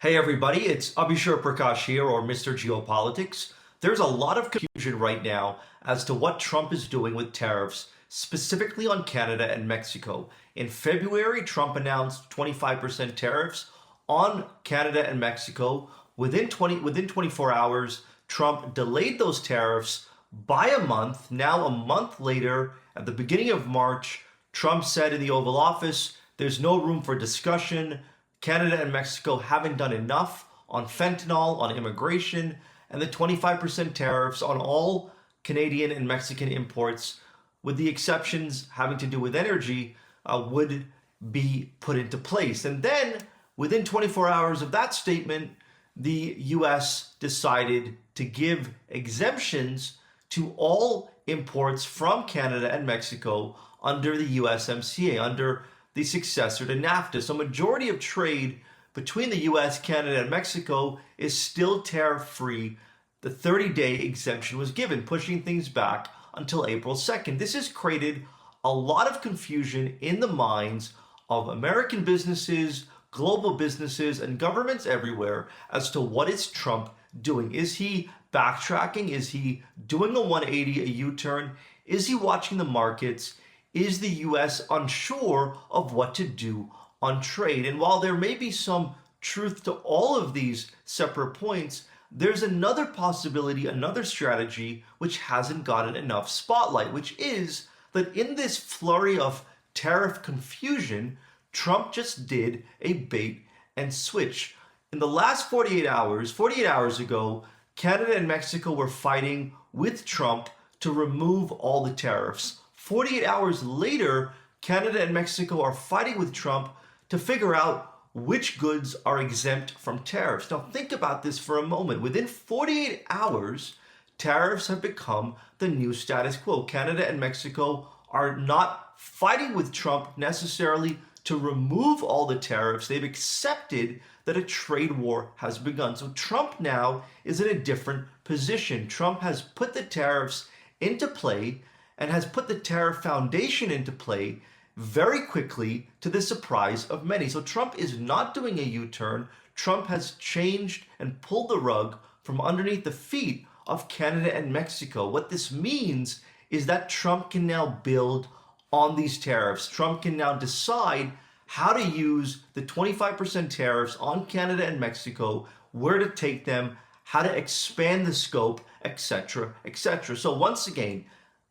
Hey everybody, it's Abishur Prakash here, or Mr. Geopolitics. There's a lot of confusion right now as to what Trump is doing with tariffs, specifically on Canada and Mexico. In February, Trump announced 25% tariffs on Canada and Mexico. Within 24 hours, Trump delayed those tariffs by a month. Now, a month later, at the beginning of March, Trump said in the Oval Office, there's no room for discussion. Canada and Mexico haven't done enough on fentanyl, on immigration, and the 25% tariffs on all Canadian and Mexican imports, with the exceptions having to do with energy, would be put into place. And then, within 24 hours of that statement, the US decided to give exemptions to all imports from Canada and Mexico under the USMCA, under the successor to NAFTA. So majority of trade between the US, Canada, and Mexico is still tariff-free. The 30-day exemption was given, pushing things back until April 2nd. This has created a lot of confusion in the minds of American businesses, global businesses, and governments everywhere as to what is Trump doing. Is he backtracking? Is he doing a 180, a U-turn? Is he watching the markets? Is the US unsure of what to do on trade? And while there may be some truth to all of these separate points, there's another possibility, another strategy, which hasn't gotten enough spotlight, which is that in this flurry of tariff confusion, Trump just did a bait and switch. In the last 48 hours ago, Canada and Mexico were fighting with Trump to remove all the tariffs. 48 hours later, Canada and Mexico are fighting with Trump to figure out which goods are exempt from tariffs. Now think about this for a moment. Within 48 hours, tariffs have become the new status quo. Canada and Mexico are not fighting with Trump necessarily to remove all the tariffs. They've accepted that a trade war has begun. So Trump now is in a different position. Trump has put the tariffs into play and has put the tariff foundation into play very quickly, to the surprise of many. So Trump is not doing a U-turn. Trump has changed and pulled the rug from underneath the feet of Canada and Mexico. What this means is that Trump can now build on these tariffs. Trump can now decide how to use the 25% tariffs on Canada and Mexico, where to take them, how to expand the scope, etc., etc. So once again,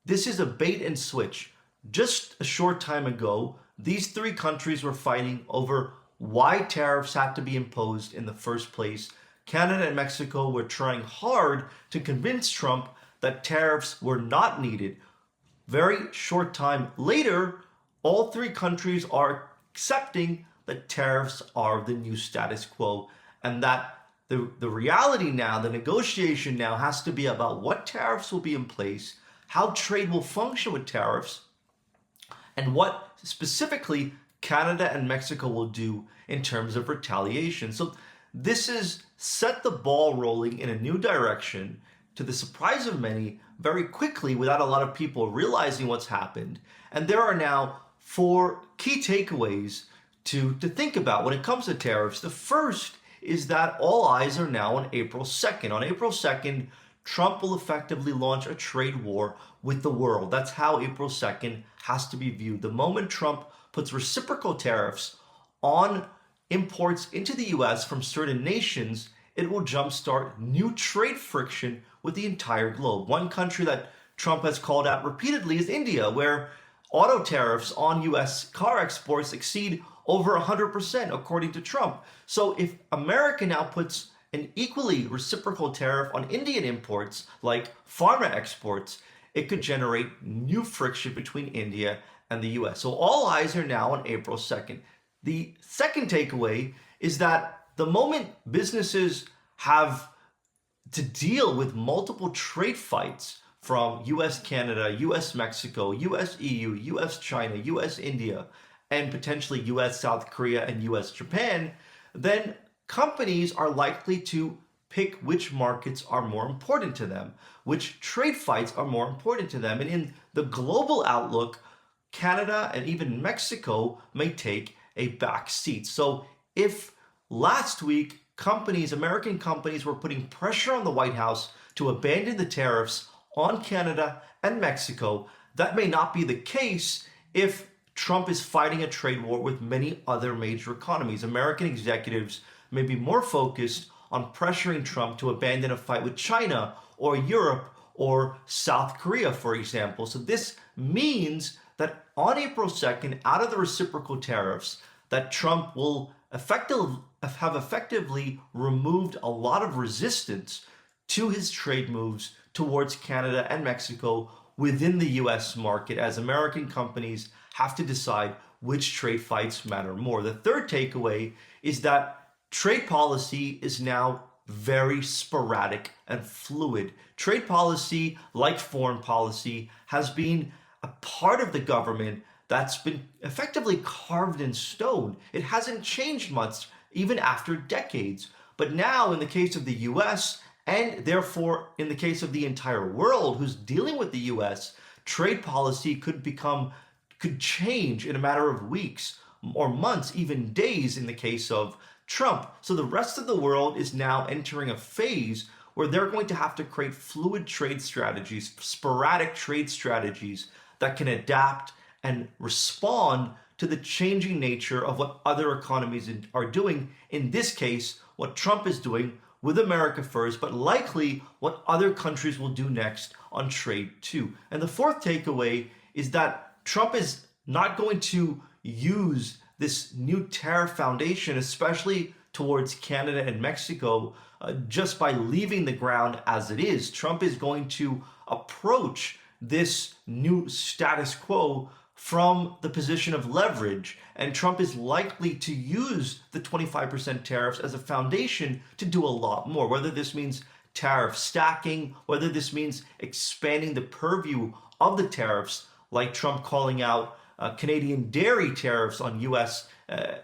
this is a bait and switch. Just a short time ago, these three countries were fighting over why tariffs had to be imposed in the first place. Canada and Mexico were trying hard to convince Trump that tariffs were not needed. Very short time later, all three countries are accepting that tariffs are the new status quo, and that the reality now, the negotiation now, has to be about what tariffs will be in place, how trade will function with tariffs, and what specifically Canada and Mexico will do in terms of retaliation. So this has set the ball rolling in a new direction, to the surprise of many, very quickly, without a lot of people realizing what's happened. And there are now four key takeaways to think about when it comes to tariffs. The first is that all eyes are now on April 2nd. On April 2nd, Trump will effectively launch a trade war with the world. That's how April 2nd has to be viewed. The moment Trump puts reciprocal tariffs on imports into the US from certain nations, it will jumpstart new trade friction with the entire globe. One country that Trump has called out repeatedly is India, where auto tariffs on US car exports exceed over 100%, according to Trump. So if America now puts an equally reciprocal tariff on Indian imports, like pharma exports, it could generate new friction between India and the US. So all eyes are now on April 2nd. The second takeaway is that the moment businesses have to deal with multiple trade fights from US Canada, US Mexico, US EU, US China, US India, and potentially US South Korea and US Japan, then companies are likely to pick which markets are more important to them, which trade fights are more important to them. And in the global outlook, Canada and even Mexico may take a back seat. So if last week American companies were putting pressure on the White House to abandon the tariffs on Canada and Mexico. That may not be the case if Trump is fighting a trade war with many other major economies. American executives may be more focused on pressuring Trump to abandon a fight with China or Europe or South Korea, for example. So this means that on April 2nd, out of the reciprocal tariffs, that Trump will have effectively removed a lot of resistance to his trade moves towards Canada and Mexico within the US market, as American companies have to decide which trade fights matter more. The third takeaway is that trade policy is now very sporadic and fluid. Trade policy, like foreign policy, has been a part of the government that's been effectively carved in stone. It hasn't changed much, even after decades. But now, in the case of the US, and therefore in the case of the entire world who's dealing with the US, trade policy could change in a matter of weeks or months, even days in the case of Trump. So the rest of the world is now entering a phase where they're going to have to create fluid trade strategies, sporadic trade strategies that can adapt and respond to the changing nature of what other economies are doing. In this case, what Trump is doing with America first, but likely what other countries will do next on trade too. And the fourth takeaway is that Trump is not going to use this new tariff foundation, especially towards Canada and Mexico, just by leaving the ground as it is. Trump is going to approach this new status quo from the position of leverage, and Trump is likely to use the 25% tariffs as a foundation to do a lot more, whether this means tariff stacking, whether this means expanding the purview of the tariffs, like Trump calling out Canadian dairy tariffs on US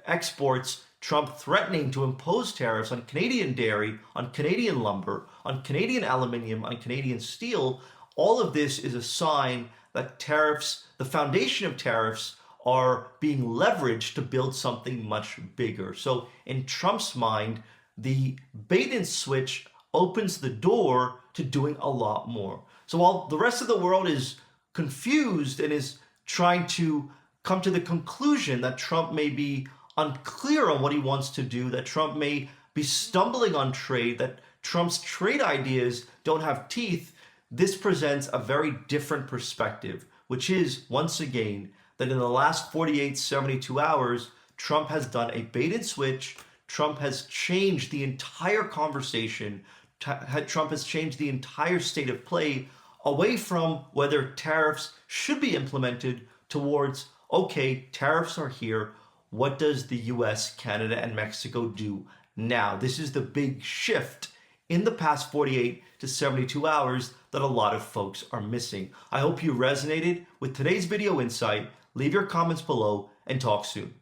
exports, Trump threatening to impose tariffs on Canadian dairy, on Canadian lumber, on Canadian aluminium, on Canadian steel. All of this is a sign that tariffs, the foundation of tariffs, are being leveraged to build something much bigger. So in Trump's mind, the bait and switch opens the door to doing a lot more. So while the rest of the world is confused and is trying to come to the conclusion that Trump may be unclear on what he wants to do, that Trump may be stumbling on trade, that Trump's trade ideas don't have teeth, this presents a very different perspective, which is, once again, that in the last 48, 72 hours, Trump has done a bait and switch. Trump has changed the entire conversation. Trump has changed the entire state of play away from whether tariffs should be implemented towards, okay, tariffs are here. What does the US, Canada, and Mexico do now? This is the big shift in the past 48 to 72 hours that a lot of folks are missing. I hope you resonated with today's video insight. Leave your comments below and talk soon.